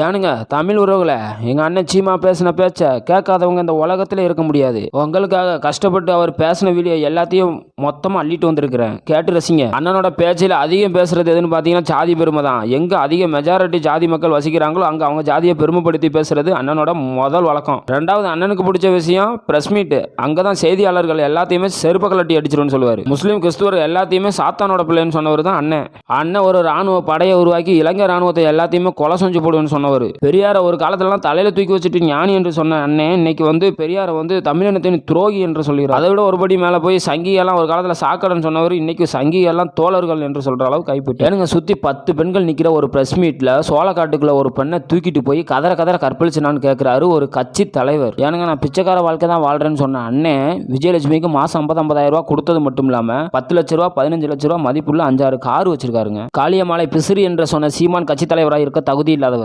ஏனுங்க தமிழ் உறவுகளை எங்கள் அண்ணன் சீமா பேசின பேச்சை கேட்காதவங்க இந்த உலகத்தில் இருக்க முடியாது. உங்களுக்காக கஷ்டப்பட்டு அவர் பேசின வீடியோ எல்லாத்தையும் மொத்தமாக அள்ளிட்டு வந்திருக்கிறேன், கேட்டு ரசிங்க. அண்ணனோட பேச்சில் அதிகம் பேசுறது எதுன்னு பார்த்தீங்கன்னா ஜாதி பெருமை தான். எங்கே அதிக மெஜாரிட்டி ஜாதி மக்கள் வசிக்கிறாங்களோ அங்கே அவங்க ஜாதியை பெருமைப்படுத்தி பேசுறது அண்ணனோட முதல் வழக்கம். ரெண்டாவது, அண்ணனுக்கு பிடிச்ச விஷயம் பிரஸ் மீட். அங்கே தான் செய்தியாளர்கள் எல்லாத்தையுமே செருப்ப கலட்டி அடிச்சிருன்னு சொல்லுவார். முஸ்லீம் கிறிஸ்துவர் எல்லாத்தையுமே சாத்தானோட பிள்ளைன்னு சொன்னவர் தான் அண்ணன். அண்ணன் ஒரு ராணுவ படையை உருவாக்கி இலங்கை ராணுவத்தை எல்லாத்தையுமே கொலை செஞ்சு போடுவேன்னு சொன்னவர். பெரியார ஒரு காலத்துலலாம் தலையில தூக்கி வச்சுட்டு ஞானி என்று சொன்ன அண்ணன் இன்னைக்கு பெரியார தமிழினத்தின் துரோகி என்று சொல்கிறார். அதை விட ஒருபடி மேல போய் சங்கியெல்லாம் ஒரு காலத்துல சாக்கடைன்னு சொன்னவர் இன்னைக்கு சங்கியெல்லாம் தோழர்கள் என்று சொல்ற அளவு கைப்பற்றி எனக்கு சுத்தி 10 பெண்கள் நிக்கிற ஒரு பிரஸ் மீட்ல சோளக்காட்டுக்குள்ள ஒரு பெண்ணை தூக்கிட்டு போய் கதற கற்பழிச்சுனான்னு கேட்கிறாரு ஒரு கட்சி தலைவர். ஏனுங்க, நான் பிச்சைக்கார வாழ்க்கை தான் வாழ்றேன்னு சொன்ன அண்ணன் விஜயலட்சுமிக்கு மாசம் 50,000 ரூபாய் கொடுத்தது மட்டும் இல்லாம 10 லட்ச ரூபா 15 லட்ச ரூபா மதிப்புள்ள 5-6 கார் வச்சிருக்காருங்க. காளியமாலை பிசிறி என்று சொன்ன சீமான் கட்சி தலைவராக இருக்க தகுதி இல்லாதவர்.